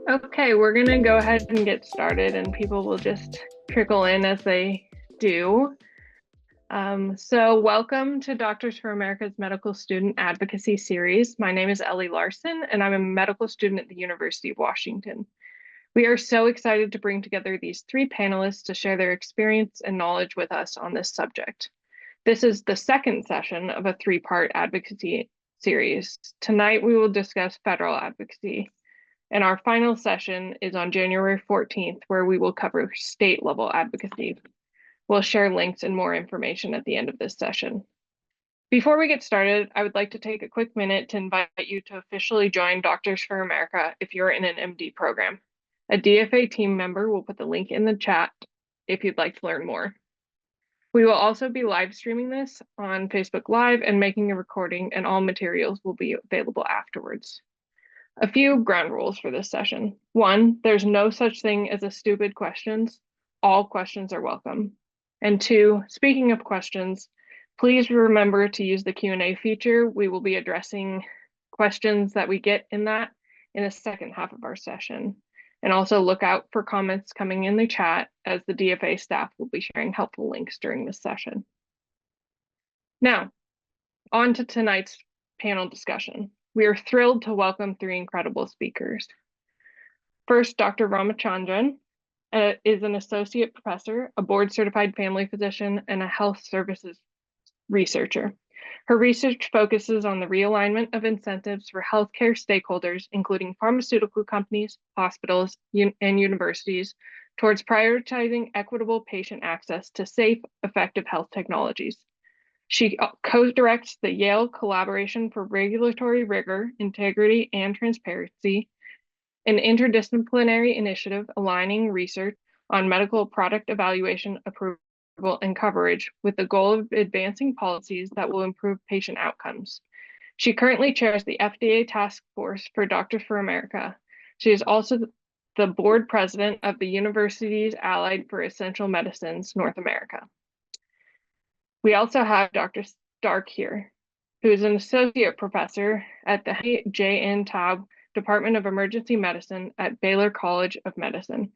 Okay, we're going to go ahead and get started, and people will just trickle in as they do. So, welcome to Doctors for America's Medical Student Advocacy Series. My name is Ellie Larson, and I'm a medical student at the University of Washington. We are so excited to bring together these three panelists to share their experience and knowledge with us on this subject. This is the second session of a three-part advocacy series. Tonight, we will discuss federal advocacy. And our final session is on January 14th, where we will cover state level advocacy. We'll share links and more information at the end of this session. Before we get started, I would like to take a quick minute to invite you to officially join Doctors for America if you're in an MD program. A DFA team member will put the link in the chat if you'd like to learn more. We will also be live streaming this on Facebook Live and making a recording, and all materials will be available afterwards. A few ground rules for this session. One, there's no such thing as a stupid questions. All questions are welcome. And two, speaking of questions, please remember to use the Q&A feature. We will be addressing questions that we get in the second half of our session. And also look out for comments coming in the chat, as the DFA staff will be sharing helpful links during this session. Now, on to tonight's panel discussion. We are thrilled to welcome three incredible speakers. First, Dr. Ramachandran is an associate professor, a board-certified family physician, and a health services researcher. Her research focuses on the realignment of incentives for healthcare stakeholders, including pharmaceutical companies, hospitals, and universities, towards prioritizing equitable patient access to safe, effective health technologies. She co-directs the Yale Collaboration for Regulatory Rigor, Integrity, and Transparency, an interdisciplinary initiative aligning research on medical product evaluation, approval, and coverage with the goal of advancing policies that will improve patient outcomes. She currently chairs the FDA Task Force for Doctors for America. She is also the board president of the Universities Allied for Essential Medicines, North America. We also have Dr. Stark here, who is an associate professor at the J.N. Taub Department of Emergency Medicine at Baylor College of Medicine.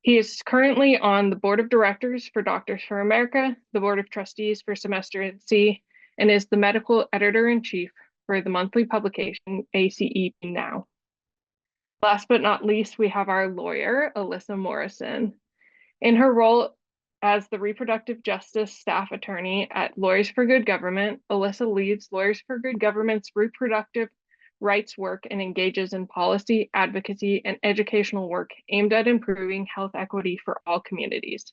He is currently on the board of directors for Doctors for America, the board of trustees for Semester C, and is the medical editor-in-chief for the monthly publication ACE Now. Last but not least, we have our lawyer, Alyssa Morrison. In her role as the reproductive justice staff attorney at Lawyers for Good Government, Alyssa leads Lawyers for Good Government's reproductive rights work and engages in policy, advocacy, and educational work aimed at improving health equity for all communities.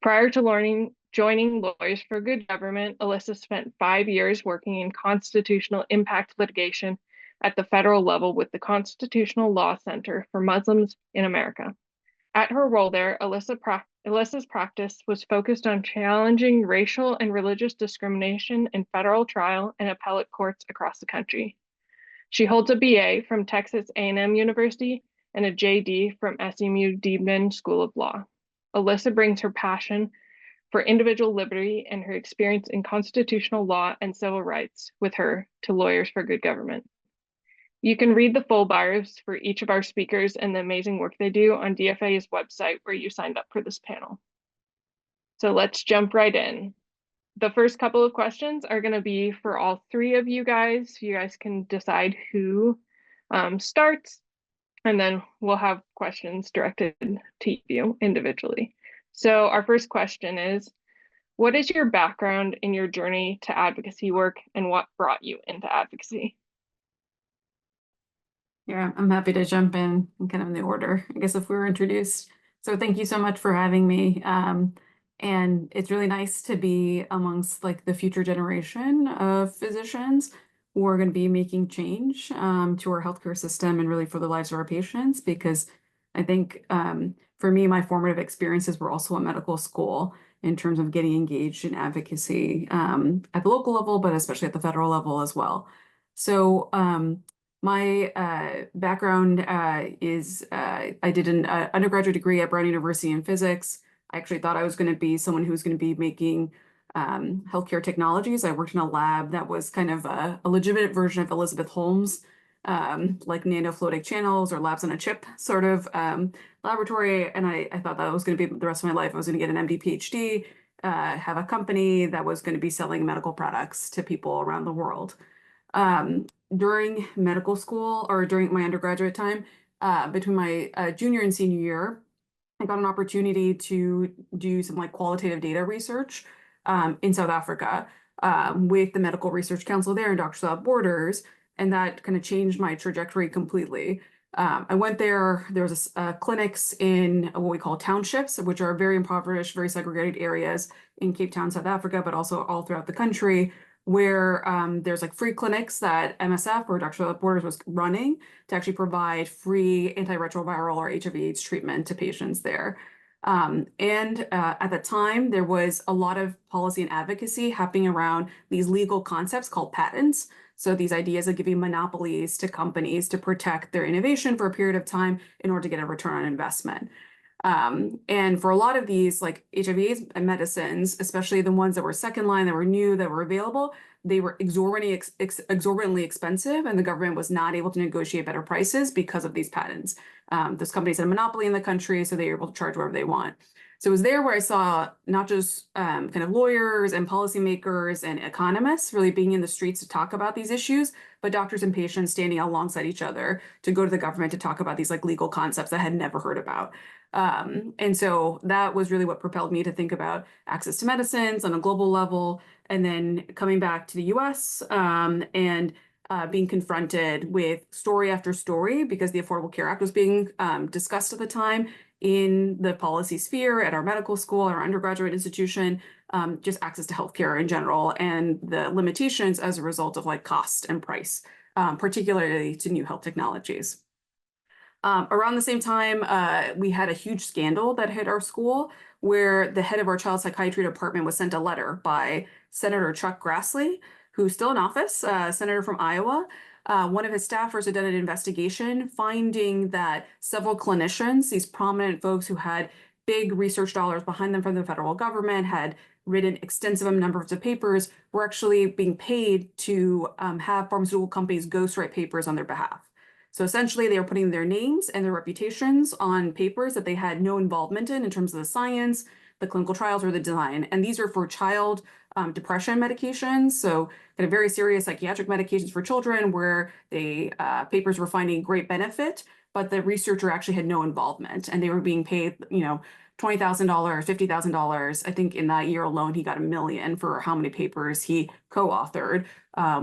Prior to joining Lawyers for Good Government, Alyssa spent 5 years working in constitutional impact litigation at the federal level with the Constitutional Law Center for Muslims in America. At her role there, Alyssa's practice was focused on challenging racial and religious discrimination in federal trial and appellate courts across the country. She holds a BA from Texas A&M University and a JD from SMU Dean School of Law. Alyssa brings her passion for individual liberty and her experience in constitutional law and civil rights with her to Lawyers for Good Government. You can read the full bios for each of our speakers and the amazing work they do on DFA's website where you signed up for this panel. So let's jump right in. The first couple of questions are going to be for all three of you guys. You guys can decide who starts, and then we'll have questions directed to you individually. So our first question is, what is your background in your journey to advocacy work, and what brought you into advocacy? Yeah, I'm happy to jump in kind of in the order, I guess, if we were introduced. So thank you so much for having me. And it's really nice to be amongst like the future generation of physicians who are going to be making change to our healthcare system and really for the lives of our patients, because I think for me, my formative experiences were also at medical school in terms of getting engaged in advocacy at the local level, but especially at the federal level as well. So my background is I did an undergraduate degree at Brown University in physics. I actually thought I was going to be someone who was going to be making healthcare technologies. I worked in a lab that was kind of a legitimate version of Elizabeth Holmes like nanofluidic channels or labs on a chip sort of laboratory. And I thought that was going to be the rest of my life. I was going to get an MD, PhD, have a company that was going to be selling medical products to people around the world. During medical school or during my undergraduate time, between my junior and senior year, I got an opportunity to do some like qualitative data research in South Africa with the Medical Research Council there and Doctors Without Borders, and that kind of changed my trajectory completely. I went there. There was clinics in what we call townships, which are very impoverished, very segregated areas in Cape Town, South Africa, but also all throughout the country, where there's like free clinics that MSF or Doctors Without Borders was running to actually provide free antiretroviral or HIV/AIDS treatment to patients there. At the time, there was a lot of policy and advocacy happening around these legal concepts called patents. So these ideas of giving monopolies to companies to protect their innovation for a period of time in order to get a return on investment. And for a lot of these like HIV/AIDS medicines, especially the ones that were second line, that were new, that were available, they were exorbitantly expensive, and the government was not able to negotiate better prices because of these patents. Those companies had a monopoly in the country, so they were able to charge whatever they want. So it was there where I saw not just kind of lawyers and policymakers and economists really being in the streets to talk about these issues, but doctors and patients standing alongside each other to go to the government to talk about these like legal concepts I had never heard about. And so that was really what propelled me to think about access to medicines on a global level, and then coming back to the US and being confronted with story after story because the Affordable Care Act was being discussed at the time in the policy sphere at our medical school, our undergraduate institution, just access to healthcare in general, and the limitations as a result of like cost and price, particularly to new health technologies. Around the same time, we had a huge scandal that hit our school where the head of our child psychiatry department was sent a letter by Senator Chuck Grassley, who's still in office, senator from Iowa. One of his staffers had done an investigation finding that several clinicians, these prominent folks who had big research dollars behind them from the federal government, had written extensive numbers of papers, were actually being paid to have pharmaceutical companies ghostwrite papers on their behalf. So essentially, they were putting their names and their reputations on papers that they had no involvement in terms of the science, the clinical trials, or the design. And these are for child depression medications, so kind of very serious psychiatric medications for children where the papers were finding great benefit, but the researcher actually had no involvement, and they were being paid, $20,000, $50,000. I think in that year alone, he got $1 million for how many papers he co-authored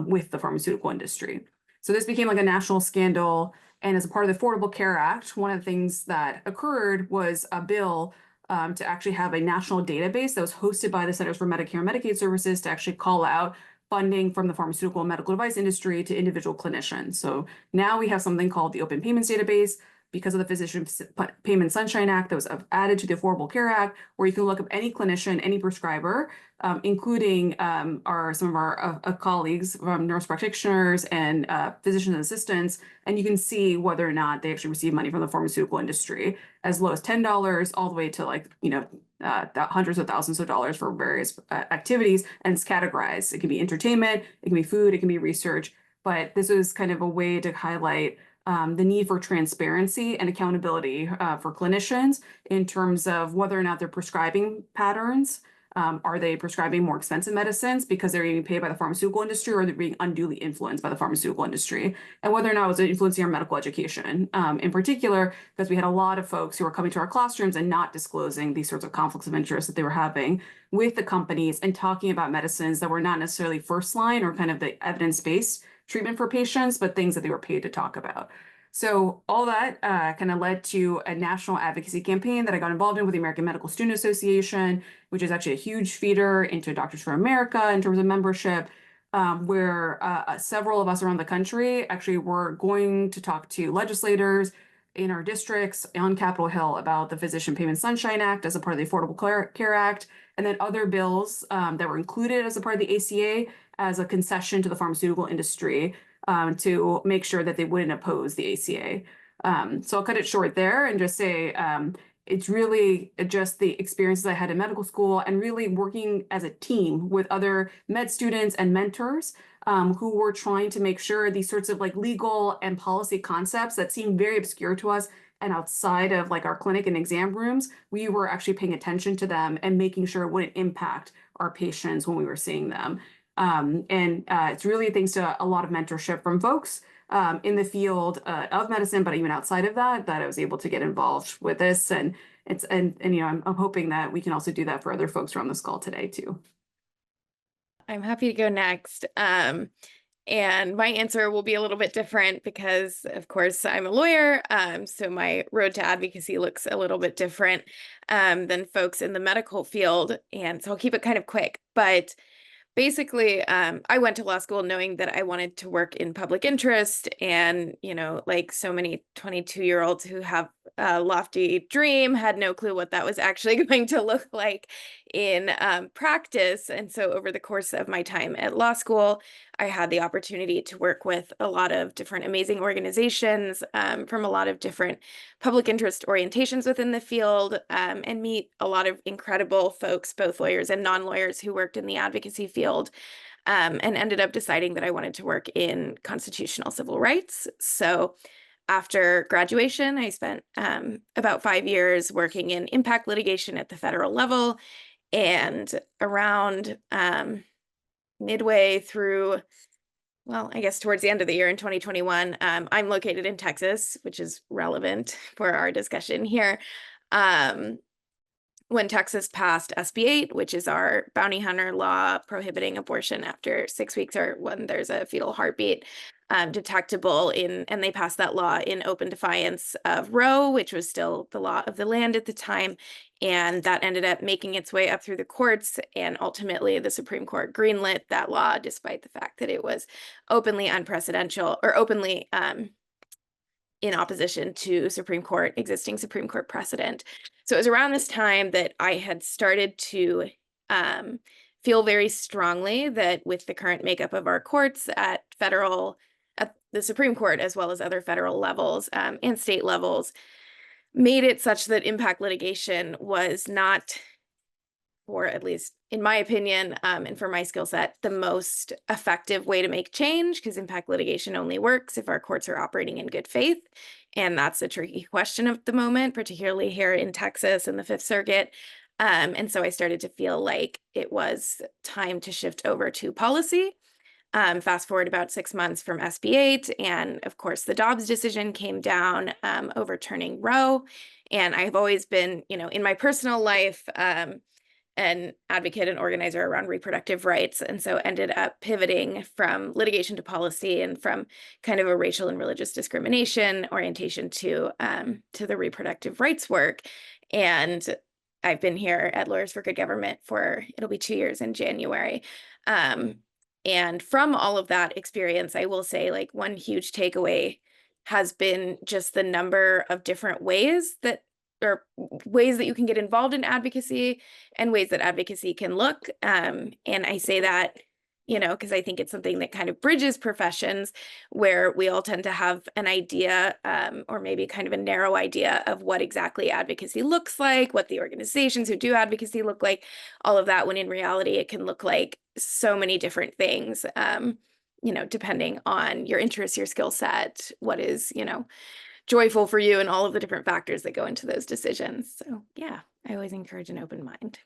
with the pharmaceutical industry. So this became like a national scandal. And as a part of the Affordable Care Act, one of the things that occurred was a bill to actually have a national database that was hosted by the Centers for Medicare and Medicaid Services to actually call out funding from the pharmaceutical and medical device industry to individual clinicians. So now we have something called the Open Payments Database because of the Physician Payment Sunshine Act that was added to the Affordable Care Act, where you can look up any clinician, any prescriber, including some of our colleagues, nurse practitioners and physician assistants, and you can see whether or not they actually receive money from the pharmaceutical industry, as low as $10 all the way to hundreds of thousands of dollars for various activities, and it's categorized. It can be entertainment, it can be food, it can be research, but this is kind of a way to highlight the need for transparency and accountability for clinicians in terms of whether or not their prescribing patterns. Are they prescribing more expensive medicines because they're being paid by the pharmaceutical industry, or they're being unduly influenced by the pharmaceutical industry? And whether or not it was influencing our medical education, in particular, because we had a lot of folks who were coming to our classrooms and not disclosing these sorts of conflicts of interest that they were having with the companies and talking about medicines that were not necessarily first line or kind of the evidence-based treatment for patients, but things that they were paid to talk about. So all that kind of led to a national advocacy campaign that I got involved in with the American Medical Student Association, which is actually a huge feeder into Doctors for America in terms of membership, where several of us around the country actually were going to talk to legislators in our districts on Capitol Hill about the Physician Payment Sunshine Act as a part of the Affordable Care Act, and then other bills that were included as a part of the ACA as a concession to the pharmaceutical industry to make sure that they wouldn't oppose the ACA. So I'll cut it short there and just say it's really just the experiences I had in medical school and really working as a team with other med students and mentors who were trying to make sure these sorts of like legal and policy concepts that seem very obscure to us and outside of like our clinic and exam rooms, we were actually paying attention to them and making sure it wouldn't impact our patients when we were seeing them. It's really thanks to a lot of mentorship from folks in the field of medicine, but even outside of that, that I was able to get involved with this. I'm hoping that we can also do that for other folks around this call today too. I'm happy to go next. And my answer will be a little bit different because, of course, I'm a lawyer. So my road to advocacy looks a little bit different than folks in the medical field. And so I'll keep it kind of quick. But basically, I went to law school knowing that I wanted to work in public interest. And, like so many 22-year-olds who have a lofty dream, had no clue what that was actually going to look like in practice. And so over the course of my time at law school, I had the opportunity to work with a lot of different amazing organizations from a lot of different public interest orientations within the field, and meet a lot of incredible folks, both lawyers and non-lawyers, who worked in the advocacy field, and ended up deciding that I wanted to work in constitutional civil rights. So after graduation, I spent about 5 years working in impact litigation at the federal level, and around midway through, well, I guess towards the end of the year in 2021, I'm located in Texas, which is relevant for our discussion here. When Texas passed SB 8, which is our bounty hunter law prohibiting abortion after 6 weeks or when there's a fetal heartbeat detectable and they passed that law in open defiance of Roe, which was still the law of the land at the time. And that ended up making its way up through the courts. And ultimately, the Supreme Court greenlit that law, despite the fact that it was openly unprecedented or openly in opposition to existing Supreme Court precedent. So it was around this time that I had started to feel very strongly that with the current makeup of our courts at the Supreme Court, as well as other federal levels and state levels, made it such that impact litigation was not, or at least in my opinion, and for my skill set, the most effective way to make change, because impact litigation only works if our courts are operating in good faith. And that's a tricky question at the moment, particularly here in Texas and the Fifth Circuit. And so I started to feel like it was time to shift over to policy. Fast forward about 6 months from SB 8, and of course the Dobbs decision came down, overturning Roe. And I've always been, in my personal life, an advocate and organizer around reproductive rights, and so ended up pivoting from litigation to policy and from kind of a racial and religious discrimination orientation to the reproductive rights work. And I've been here at Lawyers for Good Government it'll be 2 years in January. And from all of that experience, I will say, like, one huge takeaway has been just the number of different ways that you can get involved in advocacy and ways that advocacy can look. And I say that, because I think it's something that kind of bridges professions where we all tend to have an idea, or maybe kind of a narrow idea of what exactly advocacy looks like, what the organizations who do advocacy look like, all of that, when in reality, it can look like so many different things, depending on your interests, your skill set, what is, joyful for you, and all of the different factors that go into those decisions. So yeah, I always encourage an open mind.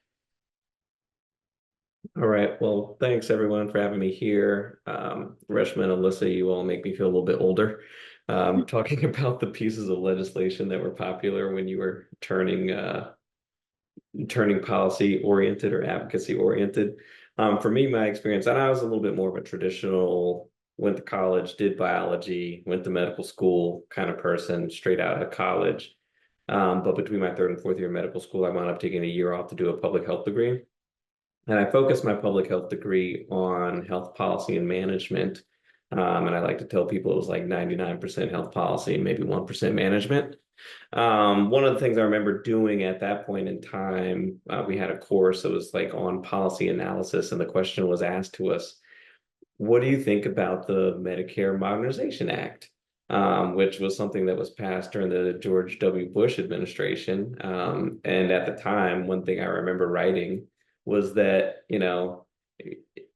All right. Well, thanks everyone for having me here. Reshma and Alyssa, you all make me feel a little bit older. Talking about the pieces of legislation that were popular when you were turning policy oriented or advocacy oriented. For me, my experience, and I was a little bit more of a traditional, went to college, did biology, went to medical school kind of person, straight out of college. But between my third and fourth year of medical school, I wound up taking a year off to do a public health degree. And I focused my public health degree on health policy and management. And I like to tell people it was like 99% health policy and maybe 1% management. One of the things I remember doing at that point in time, we had a course that was like on policy analysis, and the question was asked to us, what do you think about the Medicare Modernization Act? Which was something that was passed during the George W. Bush administration. And at the time, one thing I remember writing was that,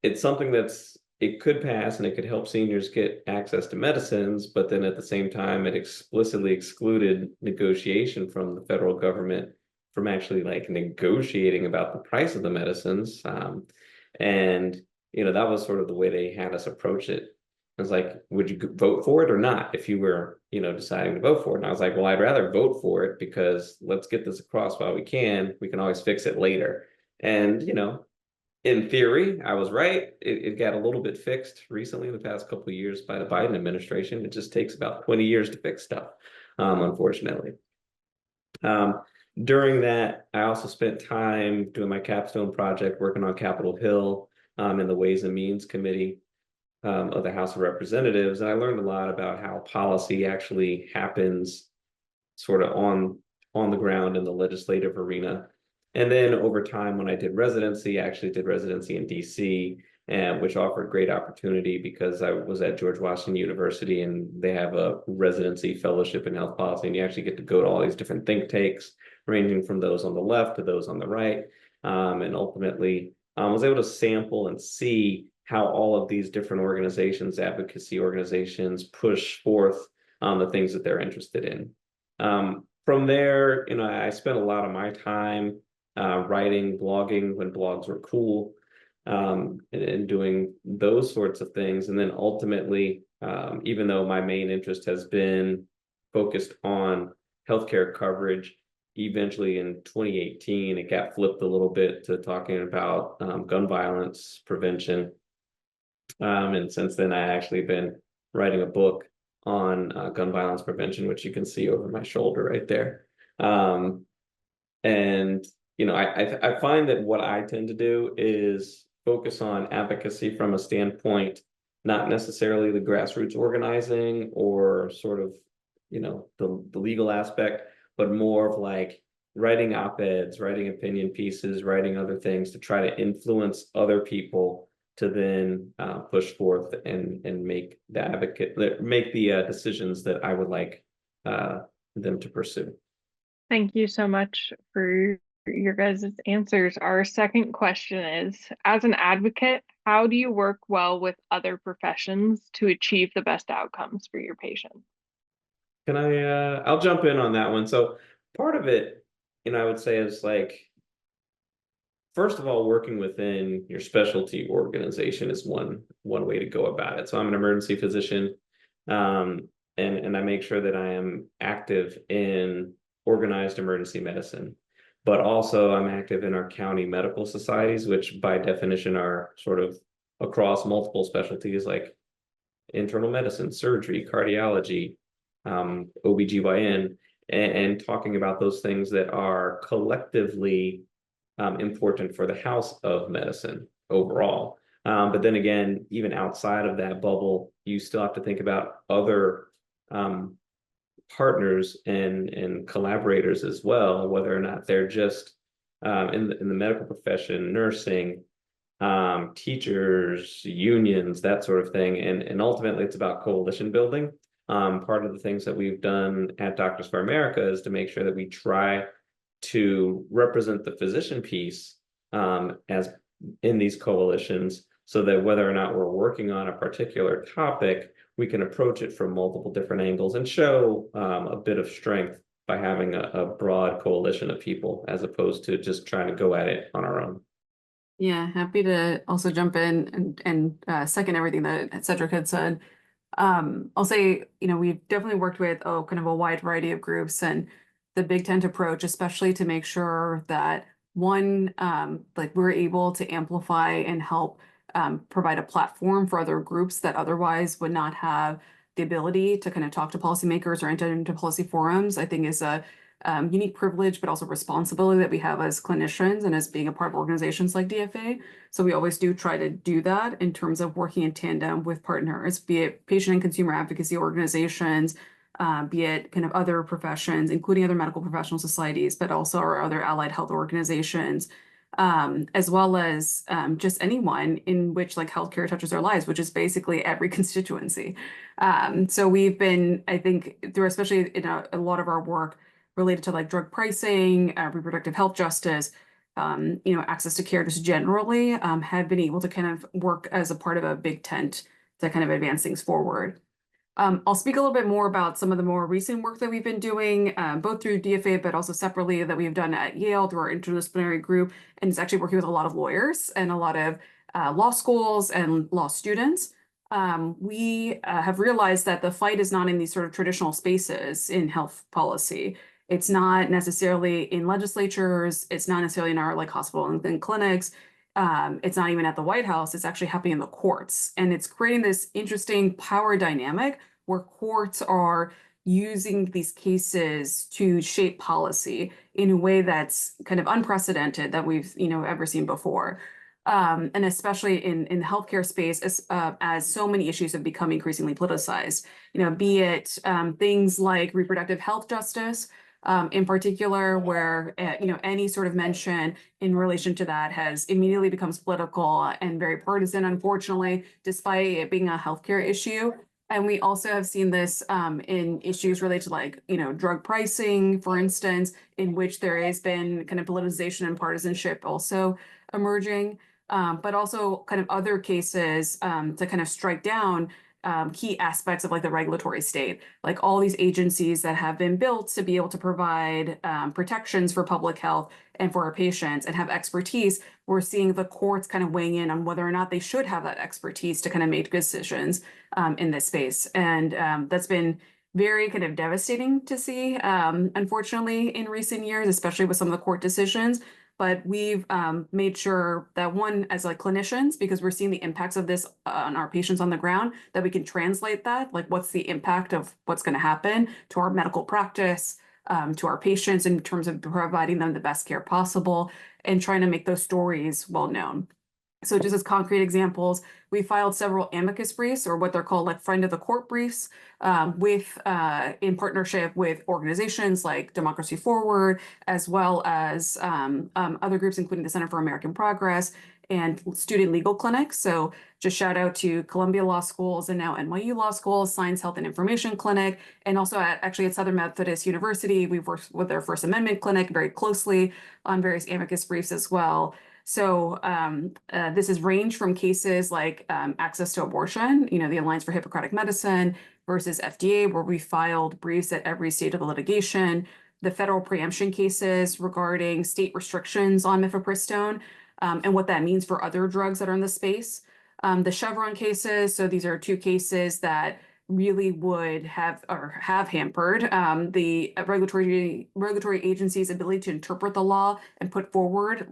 it's something that's it could pass and it could help seniors get access to medicines, but then at the same time, it explicitly excluded negotiation from the federal government from actually like negotiating about the price of the medicines. And that was sort of the way they had us approach it. I was like, would you vote for it or not if you were, deciding to vote for it? And I was like, well, I'd rather vote for it because let's get this across while we can. We can always fix it later. And, in theory, I was right. It got a little bit fixed recently in the past couple of years by the Biden administration. It just takes about 20 years to fix stuff, unfortunately. During that, I also spent time doing my capstone project, working on Capitol Hill in the Ways and Means Committee of the House of Representatives. And I learned a lot about how policy actually happens sort of on the ground in the legislative arena. And then over time, when I did residency, I actually did residency in DC, which offered great opportunity because I was at George Washington University and they have a residency fellowship in health policy. And you actually get to go to all these different think tanks, ranging from those on the left to those on the right. And ultimately, I was able to sample and see how all of these different organizations, advocacy organizations, push forth the things that they're interested in. From there, I spent a lot of my time writing, blogging when blogs were cool, and doing those sorts of things. And then ultimately, even though my main interest has been focused on healthcare coverage, eventually in 2018, it got flipped a little bit to talking about gun violence prevention. And since then, I actually been writing a book on gun violence prevention, which you can see over my shoulder right there. And I find that what I tend to do is focus on advocacy from a standpoint, not necessarily the grassroots organizing or sort of, the legal aspect, but more of like writing op-eds, writing opinion pieces, writing other things to try to influence other people to then push forth and make the decisions that I would like them to pursue. Thank you so much for your guys' answers. Our second question is, as an advocate, how do you work well with other professions to achieve the best outcomes for your patients? I'll jump in on that one. So part of it, I would say is like, first of all, working within your specialty organization is one way to go about it. So I'm an emergency physician, and I make sure that I am active in organized emergency medicine, but also I'm active in our county medical societies, which by definition are sort of across multiple specialties like internal medicine, surgery, cardiology, OBGYN, and talking about those things that are collectively important for the house of medicine overall. But then again, even outside of that bubble, you still have to think about other partners and collaborators as well, whether or not they're just in the medical profession, nursing, teachers, unions, that sort of thing. And ultimately, it's about coalition building. Part of the things that we've done at Doctors for America is to make sure that we try to represent the physician piece as in these coalitions, so that whether or not we're working on a particular topic, we can approach it from multiple different angles and show a bit of strength by having a broad coalition of people, as opposed to just trying to go at it on our own. Yeah, happy to also jump in and second everything that Cedric had said. I'll say, we've definitely worked with kind of a wide variety of groups, and the Big Tent approach, especially to make sure that one, like we're able to amplify and help provide a platform for other groups that otherwise would not have the ability to kind of talk to policymakers or enter into policy forums, I think is a unique privilege, but also responsibility that we have as clinicians and as being a part of organizations like DFA. So we always do try to do that in terms of working in tandem with partners, be it patient and consumer advocacy organizations, be it kind of other professions, including other medical professional societies, but also our other allied health organizations, as well as just anyone in which like healthcare touches our lives, which is basically every constituency. So we've been, I think, through especially in a lot of our work related to like drug pricing, reproductive health justice, access to care just generally, have been able to kind of work as a part of a big tent to kind of advance things forward. I'll speak a little bit more about some of the more recent work that we've been doing, both through DFA, but also separately that we've done at Yale through our interdisciplinary group. And it's actually working with a lot of lawyers and a lot of law schools and law students. We have realized that the fight is not in these sort of traditional spaces in health policy. It's not necessarily in legislatures. It's not necessarily in our like hospital and clinics. It's not even at the White House. It's actually happening in the courts. And it's creating this interesting power dynamic where courts are using these cases to shape policy in a way that's kind of unprecedented that we've, ever seen before. And especially in the healthcare space, as so many issues have become increasingly politicized, be it things like reproductive health justice, in particular, where any sort of mention in relation to that has immediately becomes political and very partisan, unfortunately, despite it being a healthcare issue. And we also have seen this in issues related to like, drug pricing, for instance, in which there has been kind of politicization and partisanship also emerging, but also kind of other cases to kind of strike down key aspects of like the regulatory state, like all these agencies that have been built to be able to provide protections for public health and for our patients and have expertise. We're seeing the courts kind of weighing in on whether or not they should have that expertise to kind of make decisions in this space. And that's been very kind of devastating to see, unfortunately, in recent years, especially with some of the court decisions. But we've made sure that one, as like clinicians, because we're seeing the impacts of this on our patients on the ground, that we can translate that, like what's the impact of what's going to happen to our medical practice, to our patients in terms of providing them the best care possible and trying to make those stories well known. So just as concrete examples, we filed several amicus briefs, or what they're called like friend of the court briefs, in partnership with organizations like Democracy Forward, as well as other groups, including the Center for American Progress and student legal clinics. So just shout out to Columbia Law Schools and now NYU Law School, Science, Health, and Information Clinic, and also actually at Southern Methodist University. We've worked with their First Amendment clinic very closely on various amicus briefs as well. So this has ranged from cases like access to abortion, the Alliance for Hippocratic Medicine versus FDA, where we filed briefs at every stage of the litigation, the federal preemption cases regarding state restrictions on mifepristone and what that means for other drugs that are in the space, the Chevron cases. So these are two cases that really would have hampered the regulatory agency's ability to interpret the law and put forward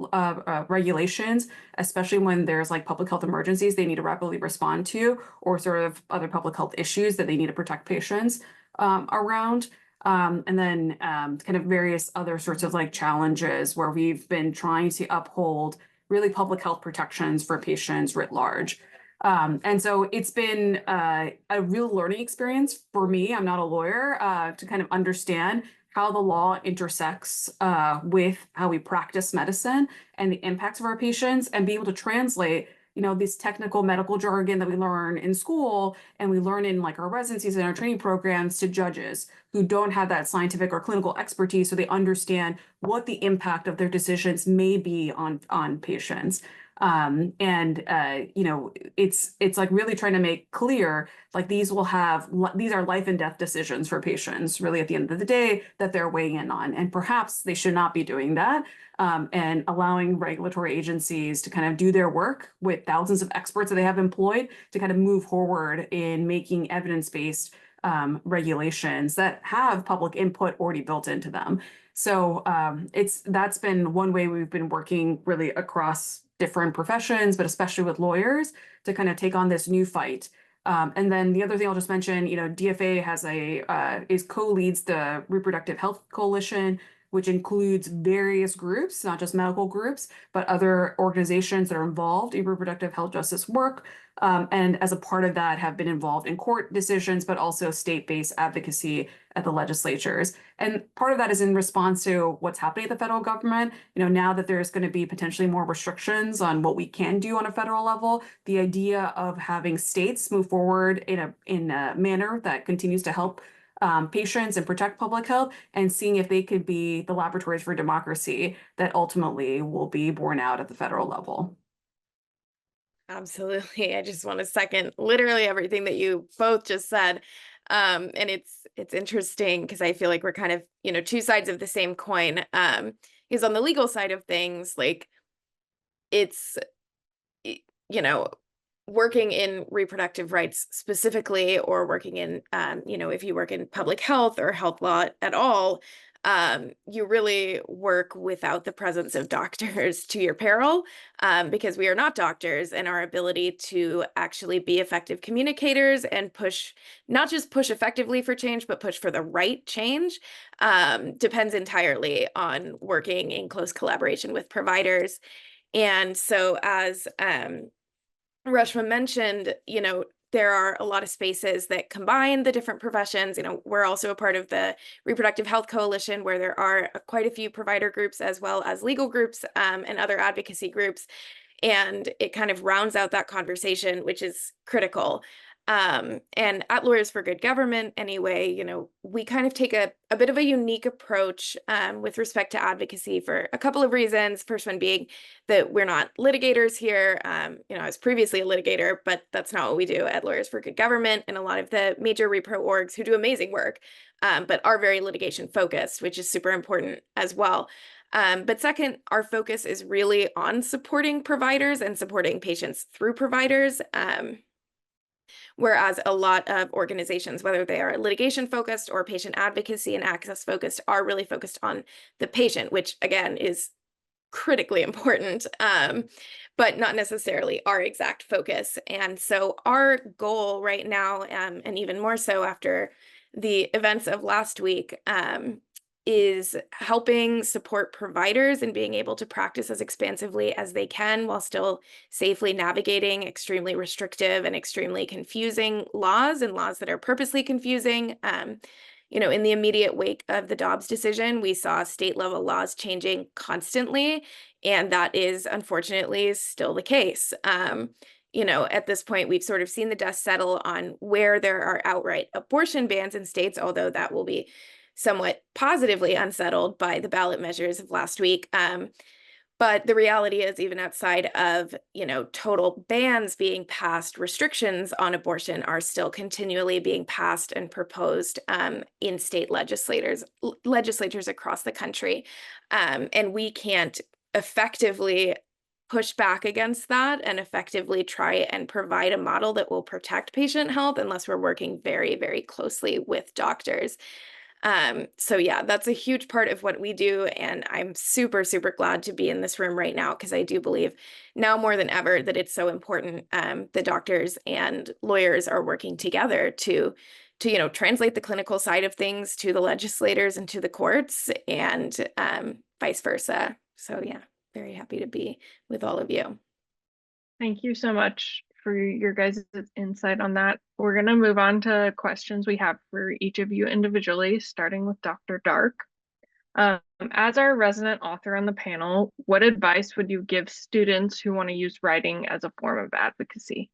regulations, especially when there's like public health emergencies they need to rapidly respond to, or sort of other public health issues that they need to protect patients around. And then kind of various other sorts of like challenges where we've been trying to uphold really public health protections for patients writ large. And so it's been a real learning experience for me. I'm not a lawyer, to kind of understand how the law intersects with how we practice medicine and the impacts of our patients, and be able to translate, this technical medical jargon that we learn in school and we learn in like our residencies and our training programs to judges who don't have that scientific or clinical expertise, so they understand what the impact of their decisions may be on patients. It's like really trying to make clear, like these are life and death decisions for patients, really at the end of the day, that they're weighing in on, and perhaps they should not be doing that, and allowing regulatory agencies to kind of do their work with thousands of experts that they have employed to kind of move forward in making evidence-based regulations that have public input already built into them. So that's been one way we've been working really across different professions, but especially with lawyers, to kind of take on this new fight. And then the other thing I'll just mention, DFA has co-leads the Reproductive Health Coalition, which includes various groups, not just medical groups, but other organizations that are involved in reproductive health justice work. And as a part of that, have been involved in court decisions, but also state-based advocacy at the legislatures. And part of that is in response to what's happening at the federal government. Now that there's going to be potentially more restrictions on what we can do on a federal level, the idea of having states move forward in a manner that continues to help patients and protect public health, and seeing if they could be the laboratories for democracy that ultimately will be borne out at the federal level. Absolutely. I just want to second literally everything that you both just said. And it's interesting because I feel like we're kind of, two sides of the same coin. Is on the legal side of things, like it's, you know, working in reproductive rights specifically, or working in, if you work in public health or health law at all, you really work without the presence of doctors to your peril, because we are not doctors, and our ability to actually be effective communicators and not just push effectively for change, but push for the right change, depends entirely on working in close collaboration with providers. And so as Reshma mentioned, there are a lot of spaces that combine the different professions. We're also a part of the Reproductive Health Coalition, where there are quite a few provider groups as well as legal groups, and other advocacy groups. And it kind of rounds out that conversation, which is critical. And at Lawyers for Good Government, anyway, we kind of take a bit of a unique approach with respect to advocacy for a couple of reasons. First one being that we're not litigators here. I was previously a litigator, but that's not what we do at Lawyers for Good Government. And a lot of the major repro orgs who do amazing work, but are very litigation focused, which is super important as well. But second, our focus is really on supporting providers and supporting patients through providers. Whereas a lot of organizations, whether they are litigation focused or patient advocacy and access focused, are really focused on the patient, which again is critically important, but not necessarily our exact focus. And so our goal right now, and even more so after the events of last week, is helping support providers and being able to practice as expansively as they can while still safely navigating extremely restrictive and extremely confusing laws, and laws that are purposely confusing. In the immediate wake of the Dobbs decision, we saw state level laws changing constantly, and that is unfortunately still the case. At this point, we've sort of seen the dust settle on where there are outright abortion bans in states, although that will be somewhat positively unsettled by the ballot measures of last week. But the reality is, even outside of, total bans being passed, restrictions on abortion are still continually being passed and proposed in state legislatures across the country. And we can't effectively push back against that and effectively try and provide a model that will protect patient health unless we're working very, very closely with doctors. So yeah, that's a huge part of what we do. And I'm super, super glad to be in this room right now, because I do believe now more than ever that it's so important that doctors and lawyers are working together to translate the clinical side of things to the legislators and to the courts, and vice versa. So yeah, very happy to be with all of you. Thank you so much for your guys' insight on that. We're going to move on to questions we have for each of you individually, starting with Dr. Dark. As our resident author on the panel, what advice would you give students who want to use writing as a form of advocacy?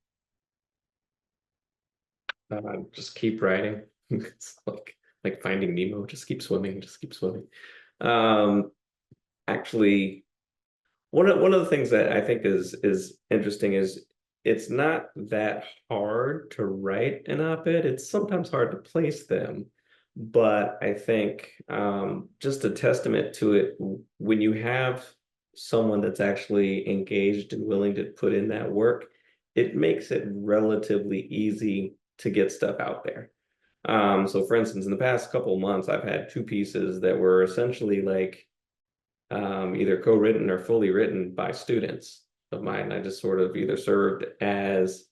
Just keep writing. It's like Finding Nemo. Just keep swimming. Just keep swimming. Actually, one of the things that I think is interesting is it's not that hard to write an op-ed. It's sometimes hard to place them, but I think just a testament to it, when you have someone that's actually engaged and willing to put in that work, it makes it relatively easy to get stuff out there. So for instance, in the past couple of months, I've had 2 pieces that were essentially like either co-written or fully written by students of mine. I just sort of either served as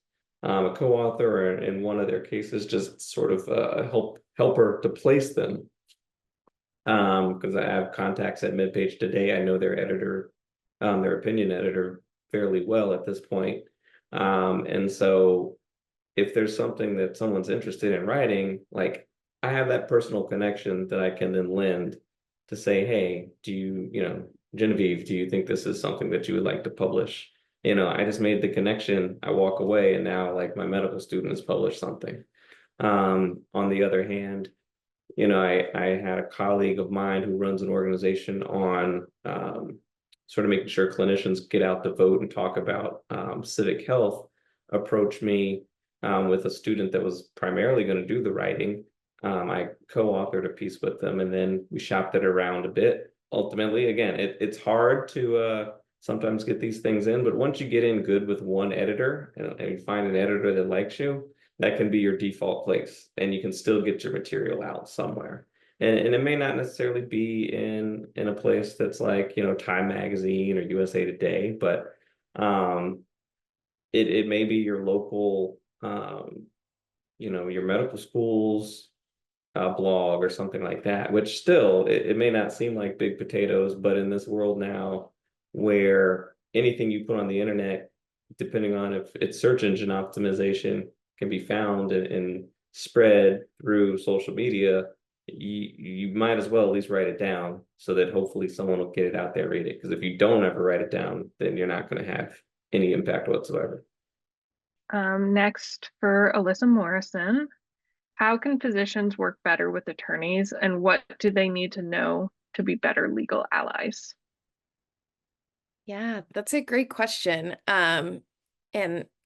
a co-author, or in one of their cases, just sort of a helper to place them. Because I have contacts at MedPage Today. I know their editor, their opinion editor, fairly well at this point. And so if there's something that someone's interested in writing, like I have that personal connection that I can then lend to say, hey, Genevieve, do you think this is something that you would like to publish? I just made the connection. I walk away, and now like my medical student has published something. On the other hand, I had a colleague of mine who runs an organization on sort of making sure clinicians get out the vote and talk about civic health, approach me with a student that was primarily going to do the writing. I co-authored a piece with them, and then we shopped it around a bit. Ultimately, again, it's hard to sometimes get these things in, but once you get in good with one editor and you find an editor that likes you, that can be your default place, and you can still get your material out somewhere. And it may not necessarily be in a place that's like, Time Magazine or USA Today, but it may be your local, your medical school's blog or something like that, which still, it may not seem like big potatoes, but in this world now where anything you put on the internet, depending on if it's search engine optimization, can be found and spread through social media, you might as well at least write it down so that hopefully someone will get it out there, read it. Because if you don't ever write it down, then you're not going to have any impact whatsoever. Next for Alyssa Morrison, how can physicians work better with attorneys, and what do they need to know to be better legal allies? Yeah, that's a great question. And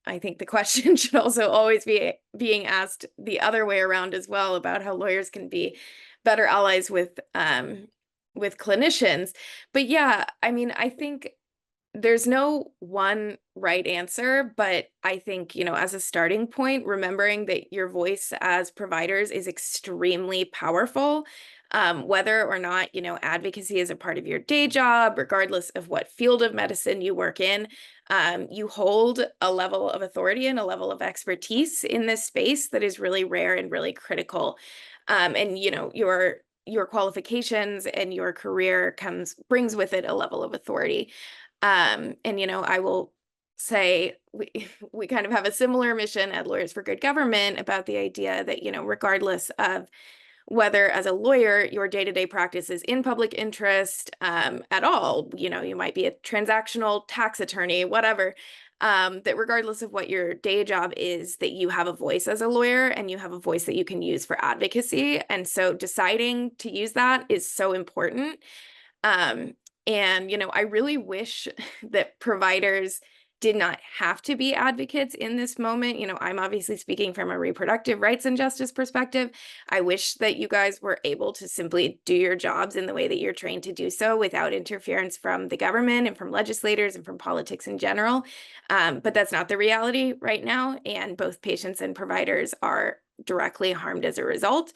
I think the question should also always be being asked the other way around as well, about how lawyers can be better allies with clinicians. But yeah, I mean, I think there's no one right answer, but I think, as a starting point, remembering that your voice as providers is extremely powerful. Whether or not, advocacy is a part of your day job, regardless of what field of medicine you work in, you hold a level of authority and a level of expertise in this space that is really rare and really critical. And, your qualifications and your career brings with it a level of authority. And, I will say we kind of have a similar mission at Lawyers for Good Government about the idea that, regardless of whether as a lawyer your day-to-day practice is in public interest at all, you might be a transactional tax attorney, whatever, that regardless of what your day job is, that you have a voice as a lawyer and you have a voice that you can use for advocacy. And so deciding to use that is so important. And, I really wish that providers did not have to be advocates in this moment. I'm obviously speaking from a reproductive rights and justice perspective. I wish that you guys were able to simply do your jobs in the way that you're trained to do so without interference from the government and from legislators and from politics in general. But that's not the reality right now. And both patients and providers are directly harmed as a result.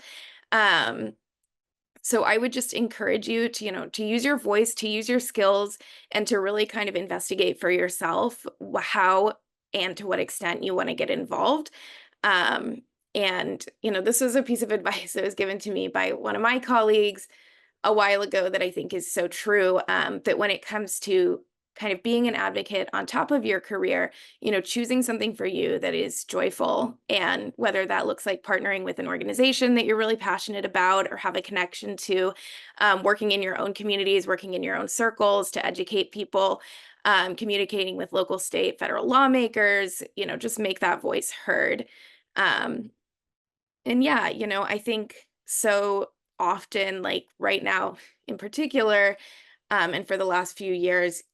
So I would just encourage you to, to use your voice, to use your skills, and to really kind of investigate for yourself how and to what extent you want to get involved. And, this was a piece of advice that was given to me by one of my colleagues a while ago that I think is so true, that when it comes to kind of being an advocate on top of your career, choosing something for you that is joyful, and whether that looks like partnering with an organization that you're really passionate about or have a connection to, working in your own communities, working in your own circles to educate people, communicating with local, state, federal lawmakers, just make that voice heard. And yeah, I think so often, like right now in particular, and for the last few years,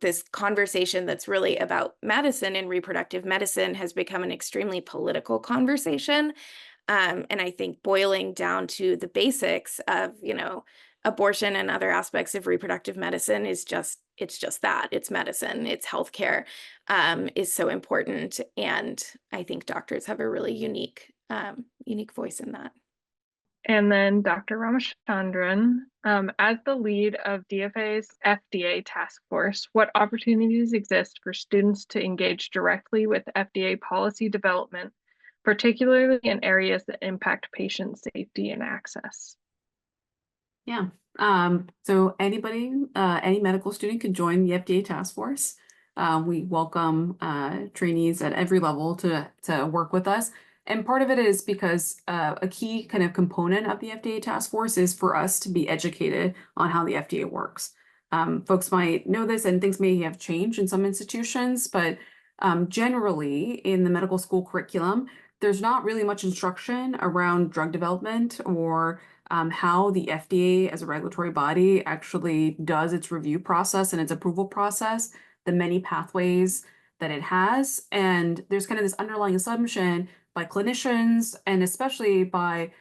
this conversation that's really about medicine and reproductive medicine has become an extremely political conversation. And I think boiling down to the basics of, abortion and other aspects of reproductive medicine it's just that. It's medicine, it's healthcare, is so important. And I think doctors have a really unique voice in that. And then Dr. Ramachandran, as the lead of DFA's FDA task force, what opportunities exist for students to engage directly with FDA policy development, particularly in areas that impact patient safety and access? Yeah. So anybody, any medical student can join the FDA task force. We welcome trainees at every level to work with us. And part of it is because a key kind of component of the FDA task force is for us to be educated on how the FDA works. Folks might know this, and things may have changed in some institutions, but generally in the medical school curriculum, there's not really much instruction around drug development or how the FDA as a regulatory body actually does its review process and its approval process, the many pathways that it has. And there's kind of this underlying assumption by clinicians and especially by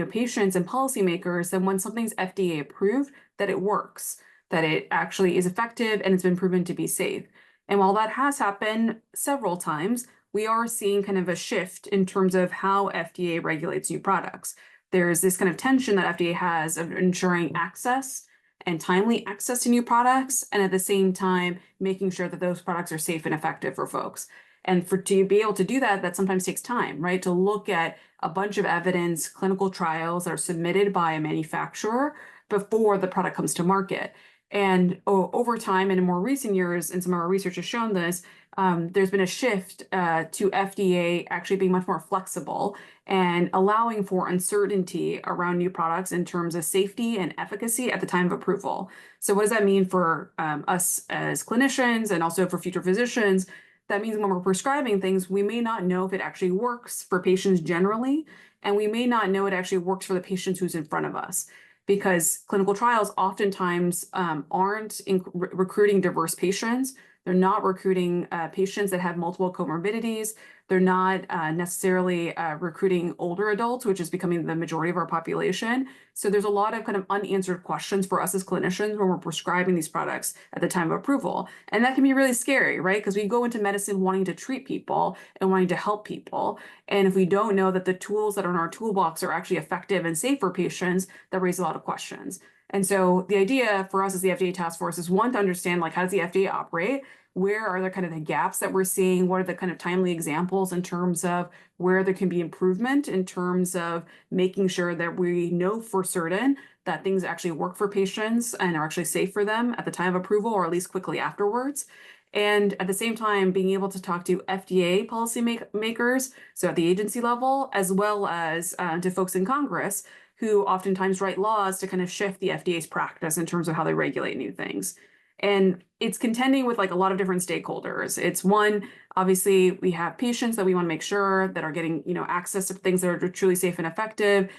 patients and policymakers that when something's FDA approved, that it works, that it actually is effective and it's been proven to be safe. And while that has happened several times, we are seeing kind of a shift in terms of how FDA regulates new products. There's this kind of tension that FDA has of ensuring access and timely access to new products, and at the same time, making sure that those products are safe and effective for folks. And to be able to do that, that sometimes takes time, right? To look at a bunch of evidence, clinical trials that are submitted by a manufacturer before the product comes to market. And over time, and in more recent years, and some of our research has shown this, there's been a shift to FDA actually being much more flexible and allowing for uncertainty around new products in terms of safety and efficacy at the time of approval. So what does that mean for us as clinicians and also for future physicians? That means when we're prescribing things, we may not know if it actually works for patients generally, and we may not know it actually works for the patients who's in front of us. Because clinical trials oftentimes aren't recruiting diverse patients. They're not recruiting patients that have multiple comorbidities. They're not necessarily recruiting older adults, which is becoming the majority of our population. So there's a lot of kind of unanswered questions for us as clinicians when we're prescribing these products at the time of approval. And that can be really scary, right? Because we go into medicine wanting to treat people and wanting to help people. And if we don't know that the tools that are in our toolbox are actually effective and safe for patients, that raises a lot of questions. And so the idea for us as the FDA task force is one, to understand like how does the FDA operate? Where are the kind of the gaps that we're seeing? What are the kind of timely examples in terms of where there can be improvement in terms of making sure that we know for certain that things actually work for patients and are actually safe for them at the time of approval or at least quickly afterwards. And at the same time, being able to talk to FDA policy makers, so at the agency level, as well as to folks in Congress who oftentimes write laws to kind of shift the FDA's practice in terms of how they regulate new things. And it's contending with like a lot of different stakeholders. It's one, obviously, we have patients that we want to make sure that are getting, access to things that are truly safe and effective.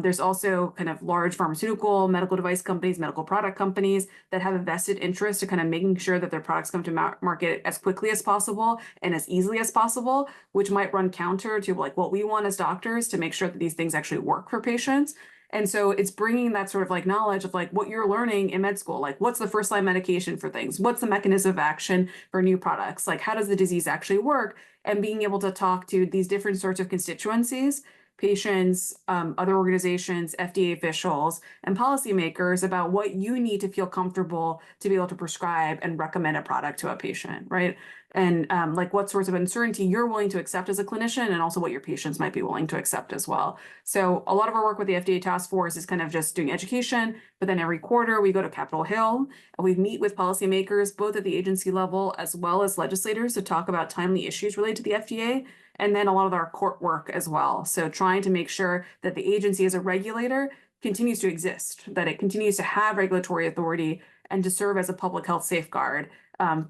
There's also kind of large pharmaceutical, medical device companies, medical product companies that have a vested interest to kind of making sure that their products come to market as quickly as possible and as easily as possible, which might run counter to like what we want as doctors to make sure that these things actually work for patients. And so it's bringing that sort of like knowledge of like what you're learning in med school, like what's the first line medication for things? What's the mechanism of action for new products? Like how does the disease actually work? And being able to talk to these different sorts of constituencies, patients, other organizations, FDA officials, and policymakers about what you need to feel comfortable to be able to prescribe and recommend a product to a patient, right? And like what sorts of uncertainty you're willing to accept as a clinician and also what your patients might be willing to accept as well. So a lot of our work with the FDA task force is kind of just doing education, but then every quarter we go to Capitol Hill and we meet with policymakers, both at the agency level as well as legislators to talk about timely issues related to the FDA. And then a lot of our court work as well. So trying to make sure that the agency as a regulator continues to exist, that it continues to have regulatory authority and to serve as a public health safeguard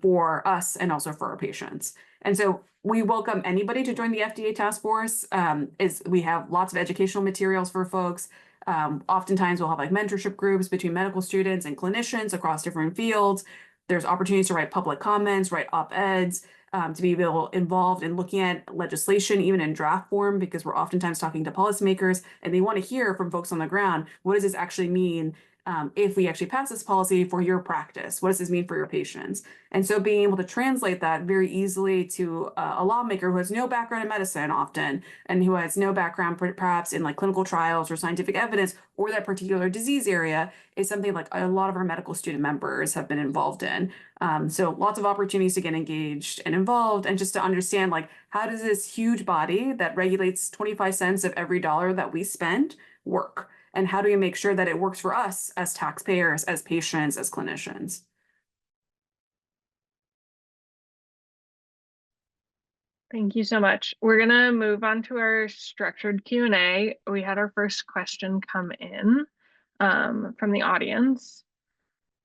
for us and also for our patients. And so we welcome anybody to join the FDA task force. We have lots of educational materials for folks. Oftentimes we'll have like mentorship groups between medical students and clinicians across different fields. There's opportunities to write public comments, write op-eds, to be involved in looking at legislation, even in draft form, because we're oftentimes talking to policymakers and they want to hear from folks on the ground, what does this actually mean if we actually pass this policy for your practice? What does this mean for your patients? And so being able to translate that very easily to a lawmaker who has no background in medicine often, and who has no background perhaps in like clinical trials or scientific evidence or that particular disease area is something like a lot of our medical student members have been involved in. So lots of opportunities to get engaged and involved and just to understand like how does this huge body that regulates 25 cents of every dollar that we spend work? And how do we make sure that it works for us as taxpayers, as patients, as clinicians? Thank you so much. We're going to move on to our structured Q&A. We had our first question come in from the audience.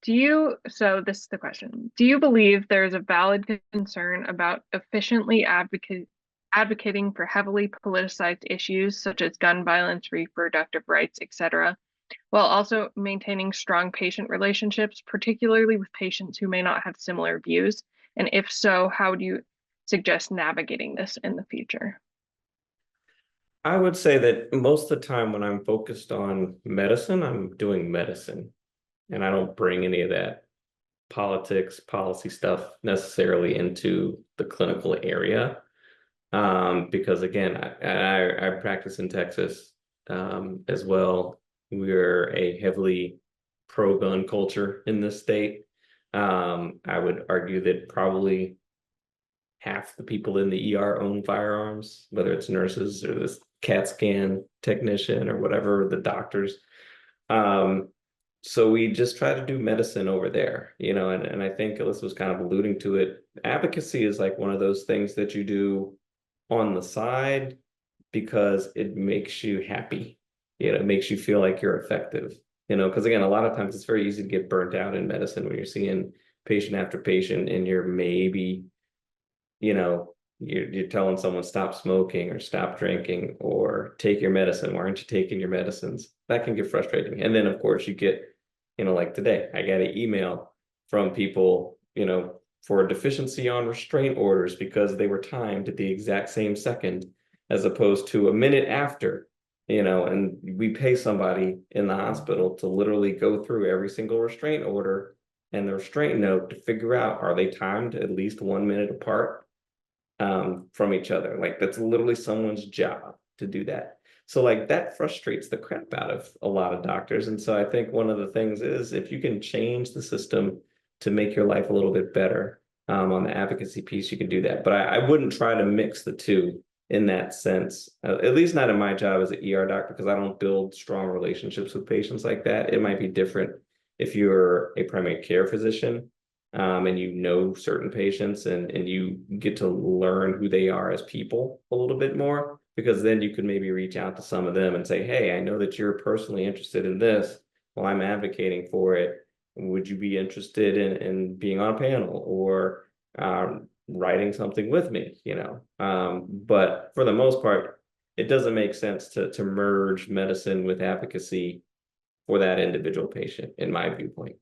So this is the question. Do you believe there is a valid concern about efficiently advocating for heavily politicized issues such as gun violence, reproductive rights, etc., while also maintaining strong patient relationships, particularly with patients who may not have similar views? And if so, how do you suggest navigating this in the future? I would say that most of the time when I'm focused on medicine, I'm doing medicine, and I don't bring any of that politics, policy stuff necessarily into the clinical area. Because again, I practice in Texas as well. We're a heavily pro-gun culture in this state. I would argue that probably half the people in the ER own firearms, whether it's nurses or this CAT scan technician or whatever, the doctors. Um, so we just try to do medicine over there, and I think Alyssa was kind of alluding to it. Advocacy is like one of those things that you do on the side because it makes you happy. It makes you feel like you're effective. Because again, a lot of times it's very easy to get burnt out in medicine when you're seeing patient after patient and you're maybe, you're telling someone stop smoking or stop drinking or take your medicine. Why aren't you taking your medicines? That can get frustrating. And then of course you get, like today, I got an email from people, for a deficiency on restraint orders because they were timed at the exact same second as opposed to a minute after, and we pay somebody in the hospital to literally go through every single restraint order and the restraint note to figure out, are they timed at least 1 minute apart from each other? Like that's literally someone's job to do that. So like that frustrates the crap out of a lot of doctors. And so I think one of the things is if you can change the system to make your life a little bit better on the advocacy piece, you can do that. But I wouldn't try to mix the two in that sense, at least not in my job as an ER doctor, because I don't build strong relationships with patients like that. It might be different if you're a primary care physician and you know certain patients and you get to learn who they are as people a little bit more, because then you could maybe reach out to some of them and say, hey, I know that you're personally interested in this. Well, I'm advocating for it. Would you be interested in being on a panel or writing something with me? But for the most part, it doesn't make sense to merge medicine with advocacy for that individual patient, in my viewpoint.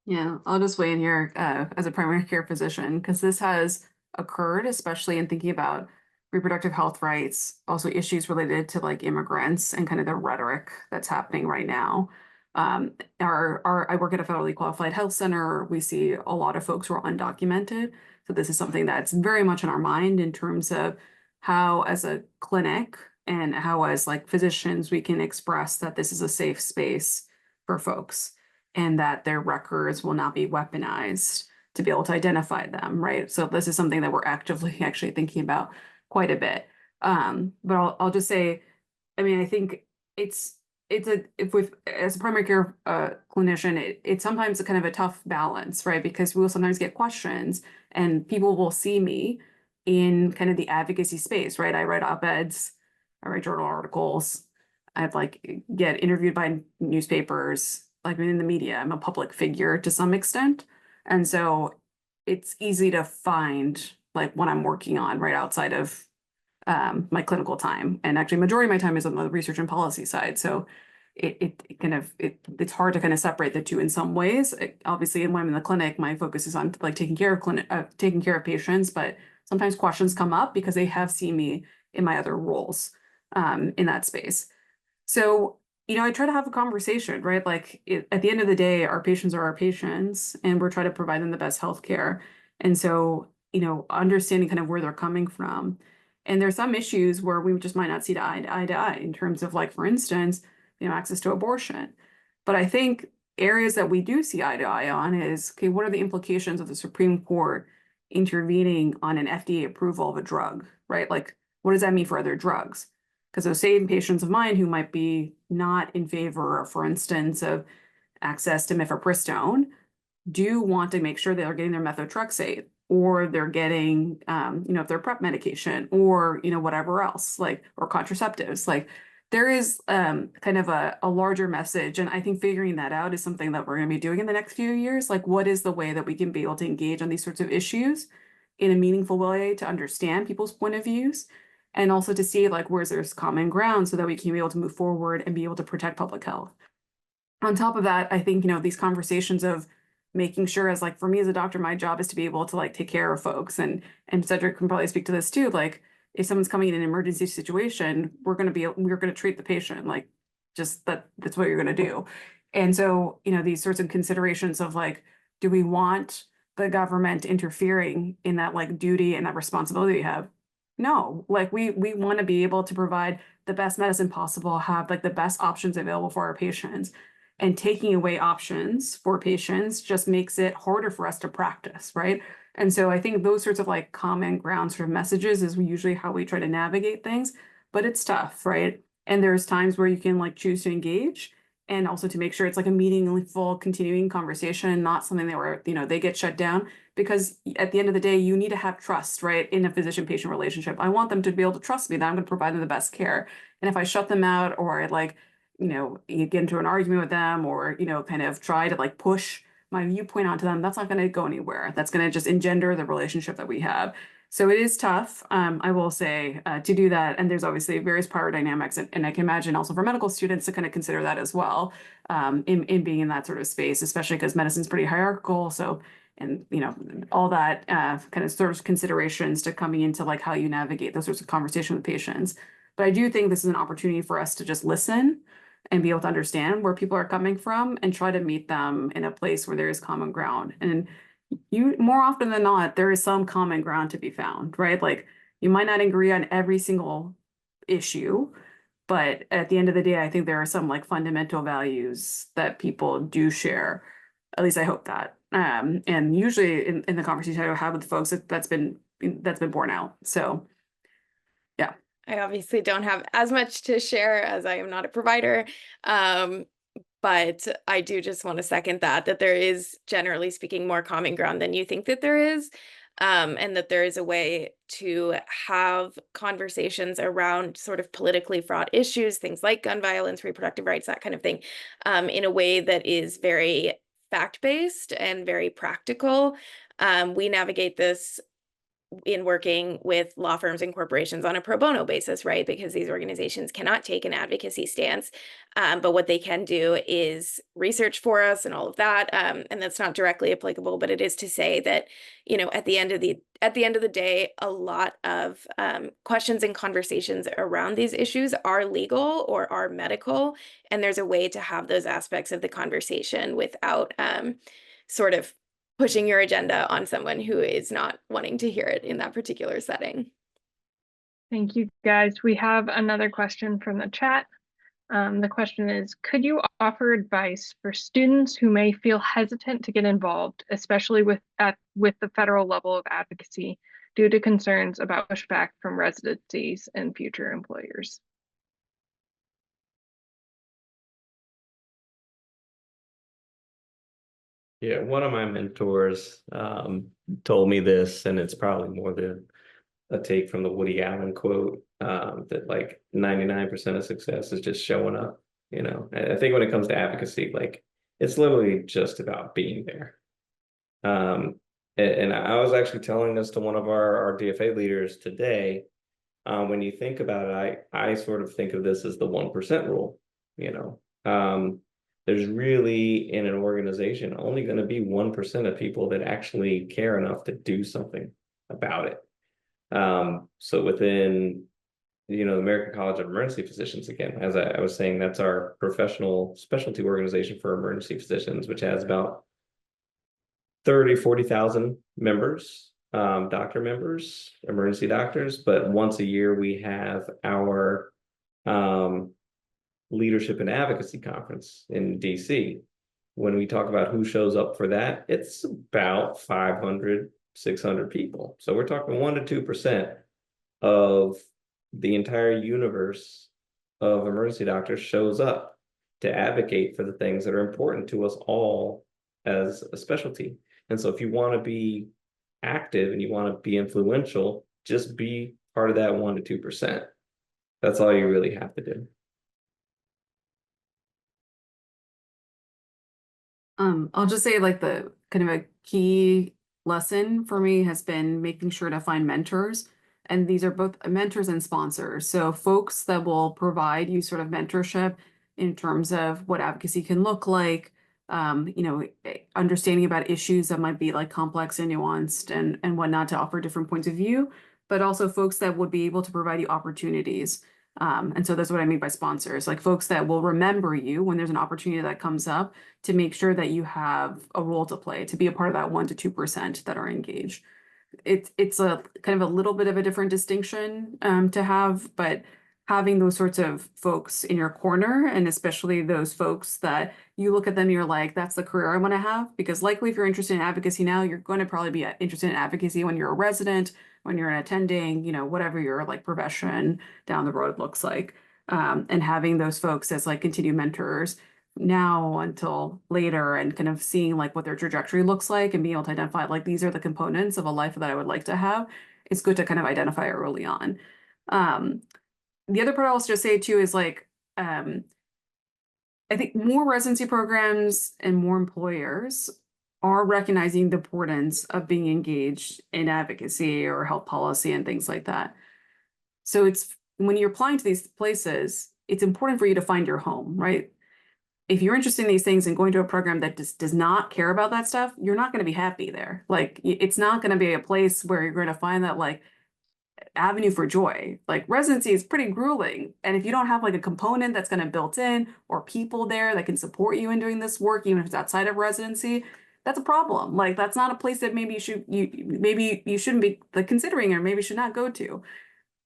Yeah, I'll just weigh in here as a primary care physician, because this has occurred, especially in thinking about reproductive health rights, also issues related to like immigrants and kind of the rhetoric that's happening right now. I work at a federally qualified health center. We see a lot of folks who are undocumented. So this is something that's very much in our mind in terms of how, as a clinic and how as like physicians, we can express that this is a safe space for folks and that their records will not be weaponized to be able to identify them, right? So this is something that we're actively actually thinking about quite a bit. But I'll just say, I mean, I think it's as a primary care clinician, it's sometimes a kind of a tough balance, right? Because we'll sometimes get questions and people will see me in kind of the advocacy space, right? I write op-eds, I write journal articles, I've like get interviewed by newspapers, like in the media. I'm a public figure to some extent. And so it's easy to find like what I'm working on right outside of my clinical time. And actually majority of my time is on the research and policy side. So it's hard to kind of separate the two in some ways. Obviously, when I'm in the clinic, my focus is on like taking care of patients, but sometimes questions come up because they have seen me in my other roles in that space. So, I try to have a conversation, right? Like at the end of the day, our patients are our patients and we're trying to provide them the best healthcare. And so, understanding kind of where they're coming from. And there's some issues where we just might not see eye to eye in terms of like, for instance, access to abortion. But I think areas that we do see eye to eye on is, okay, what are the implications of the Supreme Court intervening on an FDA approval of a drug, right? Like, what does that mean for other drugs? Because those same patients of mine who might be not in favor, for instance, of access to mifepristone do want to make sure they're getting their methotrexate or they're getting, if they're PrEP medication or, whatever else, like, or contraceptives. Like there is kind of a larger message. And I think figuring that out is something that we're going to be doing in the next few years. Like what is the way that we can be able to engage on these sorts of issues in a meaningful way to understand people's point of views and also to see like where there's common ground so that we can be able to move forward and be able to protect public health. On top of that, I think, these conversations of making sure, as like for me as a doctor, my job is to be able to like take care of folks, and Cedric can probably speak to this too. Like if someone's coming in an emergency situation, we're going to treat the patient, like just that's what you're going to do. And so, these sorts of considerations of like, do we want the government interfering in that like duty and that responsibility we have? No, like we want to be able to provide the best medicine possible, have like the best options available for our patients. And taking away options for patients just makes it harder for us to practice, right? And so I think those sorts of like common ground sort of messages is usually how we try to navigate things, but it's tough, right? And there's times where you can like choose to engage, and also to make sure it's like a meaningful continuing conversation, not something that where, they get shut down, because at the end of the day, you need to have trust, right? In a physician-patient relationship. I want them to be able to trust me that I'm going to provide them the best care. And if I shut them out, or like, you get into an argument with them, or, kind of try to like push my viewpoint onto them, that's not going to go anywhere. That's going to just engender the relationship that we have. So it is tough, I will say, to do that. And there's obviously various power dynamics. And I can imagine also for medical students to kind of consider that as well, in being in that sort of space, especially because medicine's pretty hierarchical. So, and, all that kind of sort of considerations to coming into like how you navigate those sorts of conversations with patients. But I do think this is an opportunity for us to just listen and be able to understand where people are coming from and try to meet them in a place where there is common ground. And you, more often than not, there is some common ground to be found, right? Like you might not agree on every single issue, but at the end of the day, I think there are some like fundamental values that people do share. At least I hope that. And usually in the conversation I have with folks, that's been borne out. So yeah. I obviously don't have as much to share as I am not a provider. But I do just want to second that there is, generally speaking, more common ground than you think that there is. And that there is a way to have conversations around sort of politically fraught issues, things like gun violence, reproductive rights, that kind of thing, in a way that is very fact-based and very practical. We navigate this in working with law firms and corporations on a pro bono basis, right? Because these organizations cannot take an advocacy stance, but what they can do is research for us and all of that. And that's not directly applicable, but it is to say that, at the end of the day, a lot of questions and conversations around these issues are legal or are medical, and there's a way to have those aspects of the conversation without sort of pushing your agenda on someone who is not wanting to hear it in that particular setting. Thank you, guys. We have another question from the chat. The question is, could you offer advice for students who may feel hesitant to get involved, especially with the federal level of advocacy, due to concerns about pushback from residencies and future employers? Yeah, one of my mentors told me this, and it's probably more than a take from the Woody Allen quote, that like 99% of success is just showing up. I think when it comes to advocacy, like it's literally just about being there. And I was actually telling this to one of our DFA leaders today. When you think about it, I sort of think of this as the 1% rule. There's really, in an organization, only going to be 1% of people that actually care enough to do something about it. So within, the American College of Emergency Physicians, again, as I was saying, that's our professional specialty organization for emergency physicians, which has about 40,000 members, doctor members, emergency doctors. But once a year, we have our Leadership and Advocacy Conference in DC. When we talk about who shows up for that, it's about 500, 600 people. So we're talking 1% to 2% of the entire universe of emergency doctors shows up to advocate for the things that are important to us all as a specialty. And so if you want to be active and you want to be influential, just be part of that 1% to 2%. That's all you really have to do. I'll just say like the kind of a key lesson for me has been making sure to find mentors And these are both mentors and sponsors. So folks that will provide you sort of mentorship in terms of what advocacy can look like, understanding about issues that might be like complex and nuanced and whatnot to offer different points of view, but also folks that would be able to provide you opportunities. And so that's what I mean by sponsors, like folks that will remember you when there's an opportunity that comes up to make sure that you have a role to play, to be a part of that 1 to 2% that are engaged. It's a kind of a little bit of a different distinction to have, but having those sorts of folks in your corner, and especially those folks that you look at them, you're like, that's the career I want to have. Because likely if you're interested in advocacy now, you're going to probably be interested in advocacy when you're a resident, when you're an attending, whatever your like profession down the road looks like. And having those folks as like continued mentors now until later and kind of seeing like what their trajectory looks like and being able to identify like these are the components of a life that I would like to have. It's good to kind of identify early on. The other part I'll just say too is like I think more residency programs and more employers are recognizing the importance of being engaged in advocacy or health policy and things like that. So it's when you're applying to these places, it's important for you to find your home, right? If you're interested in these things and going to a program that just does not care about that stuff, you're not going to be happy there. Like it's not going to be a place where you're going to find that like avenue for joy. Like residency is pretty grueling. And if you don't have like a component that's going to built in or people there that can support you in doing this work, even if it's outside of residency, that's a problem. Like that's not a place that maybe you shouldn't be like considering or maybe should not go to.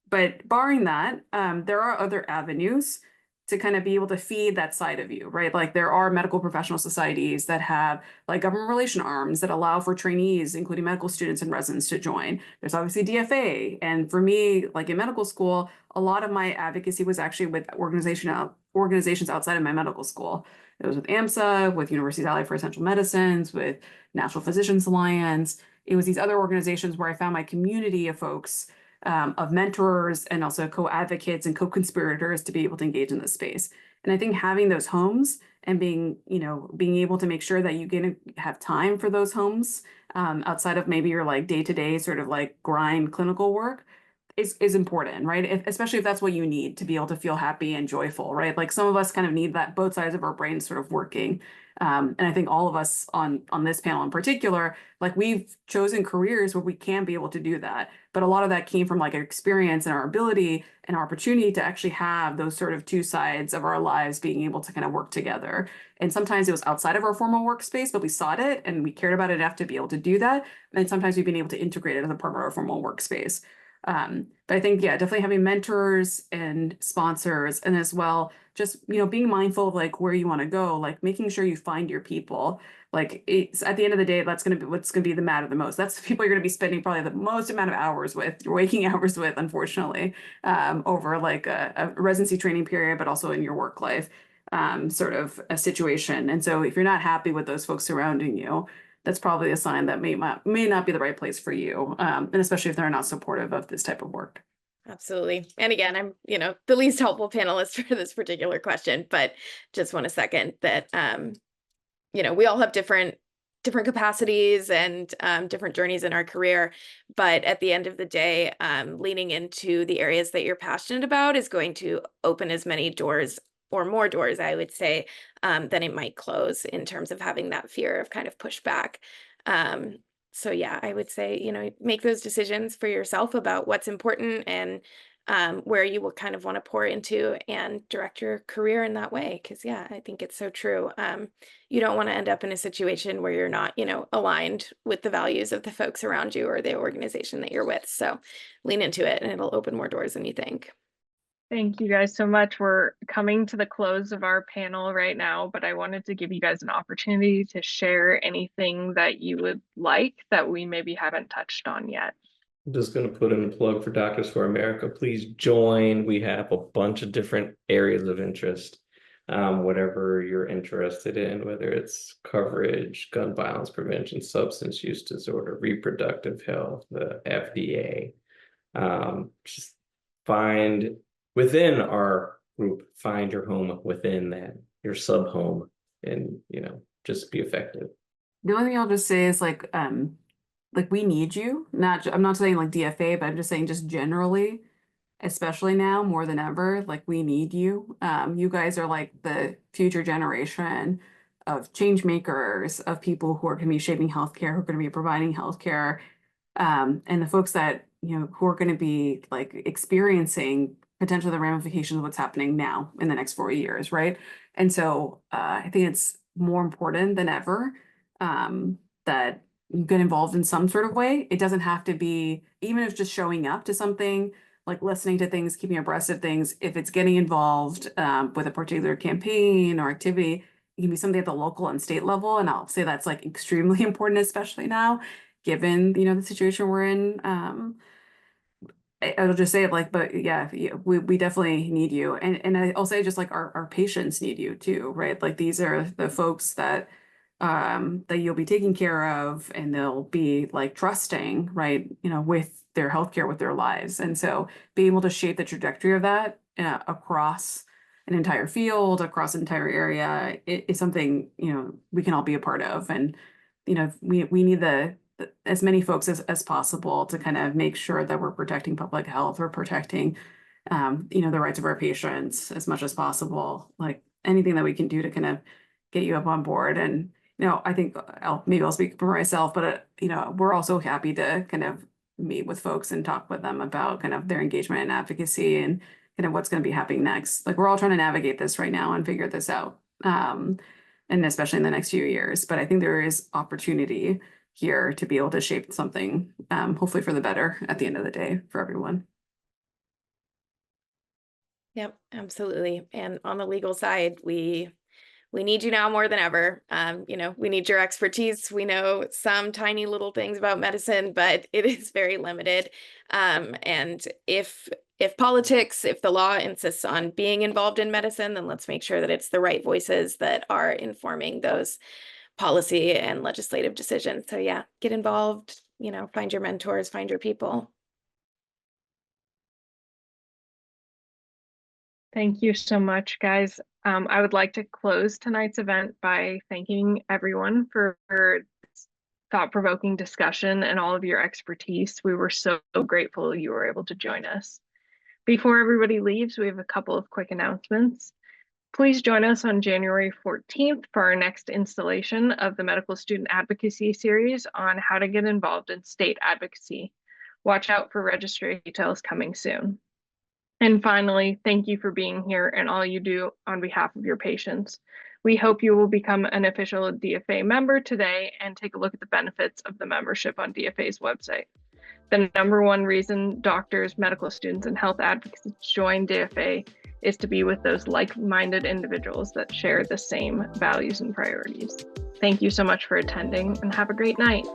But barring that, there are other avenues to kind of be able to feed that side of you, right? Like there are medical professional societies that have like government relation arms that allow for trainees, including medical students and residents, to join. There's obviously DFA. And for me, like in medical school, a lot of my advocacy was actually with organizations outside of my medical school. It was with AMSA, with University Allied for Essential Medicines, with National Physicians Alliance. It was these other organizations where I found my community of folks of mentors and also co-advocates and co-conspirators to be able to engage in this space. And I think having those homes and being able to make sure that you get to have time for those homes outside of maybe your like day-to-day sort of like grind clinical work is important, right? Especially if that's what you need to be able to feel happy and joyful, right? Like some of us kind of need that both sides of our brains sort of working. And I think all of us on this panel in particular, like we've chosen careers where we can be able to do that. But a lot of that came from like our experience and our ability and our opportunity to actually have those sort of two sides of our lives being able to kind of work together. And sometimes it was outside of our formal workspace, but we sought it and we cared about it enough to be able to do that. And sometimes we've been able to integrate it as a part of our formal workspace. But I think, yeah, definitely having mentors and sponsors, and as well, just, being mindful of like where you want to go, like making sure you find your people. Like it's at the end of the day, that's going to be what's going to be the matter the most. That's the people you're going to be spending probably the most amount of hours with, your waking hours with, unfortunately, over like a residency training period, but also in your work life, sort of a situation. And so if you're not happy with those folks surrounding you, that's probably a sign that may not be the right place for you, and especially if they're not supportive of this type of work. Absolutely. And again, I'm, the least helpful panelist for this particular question, but just want to second that, we all have different capacities and different journeys in our career. But at the end of the day, leaning into the areas that you're passionate about is going to open as many doors or more doors, I would say, than it might close in terms of having that fear of kind of pushback. So yeah, I would say, make those decisions for yourself about what's important and where you will kind of want to pour into and direct your career in that way. Because yeah, I think it's so true. You don't want to end up in a situation where you're not, aligned with the values of the folks around you or the organization that you're with. So lean into it and it'll open more doors than you think. Thank you guys so much. We're coming to the close of our panel right now, but I wanted to give you guys an opportunity to share anything that you would like that we maybe haven't touched on yet. I'm just going to put in a plug for Doctors for America. Please join. We have a bunch of different areas of interest. Whatever you're interested in, whether it's coverage, gun violence prevention, substance use disorder, reproductive health, the FDA. Just find within our group, find your home within that, your sub home, and just be effective. The only thing I'll just say is like like we need you. I'm not saying like DFA, but I'm just saying just generally, especially now more than ever, like we need you. You guys are like the future generation of change makers, of people who are going to be shaping healthcare, who are going to be providing healthcare, and the folks that, who are going to be like experiencing potentially the ramifications of what's happening now in the next 4 years, right? And so I think it's more important than ever that you get involved in some sort of way. It doesn't have to be, even if it's just showing up to something, like listening to things, keeping abreast of things. If it's getting involved with a particular campaign or activity, it can be something at the local and state level. And I'll say that's like extremely important, especially now, given, the situation we're in. I'll just say it like, but yeah, we definitely need you. And I'll say just like our patients need you too, right? Like these are the folks that that you'll be taking care of, and they'll be like trusting, right, with their healthcare, with their lives. And so being able to shape the trajectory of that across an entire field, across an entire area is something, we can all be a part of. And, we need as many folks as possible to kind of make sure that we're protecting public health, we're protecting, the rights of our patients as much as possible. Like anything that we can do to kind of get you up on board. And, I think maybe I'll speak for myself, but, we're also happy to kind of meet with folks and talk with them about kind of their engagement and advocacy and kind of what's going to be happening next. Like we're all trying to navigate this right now and figure this out. And especially in the next few years, but I think there is opportunity here to be able to shape something, hopefully for the better at the end of the day for everyone. Yep, absolutely. And on the legal side, we need you now more than ever. We need your expertise. We know some tiny little things about medicine, but it is very limited. And if politics, if the law insists on being involved in medicine, then let's make sure that it's the right voices that are informing those policy and legislative decisions. So yeah, get involved, find your mentors, find your people. Thank you so much, guys. I would like to close tonight's event by thanking everyone for thought-provoking discussion and all of your expertise. We were so grateful you were able to join us. Before everybody leaves, we have a couple of quick announcements. Please join us on January 14th for our next installation of the Medical Student Advocacy series on how to get involved in state advocacy. Watch out for registry details coming soon. And finally, thank you for being here and all you do on behalf of your patients. We hope you will become an official DFA member today and take a look at the benefits of the membership on DFA's website. The number one reason doctors, medical students, and health advocates join DFA is to be with those like-minded individuals that share the same values and priorities. Thank you so much for attending and have a great night.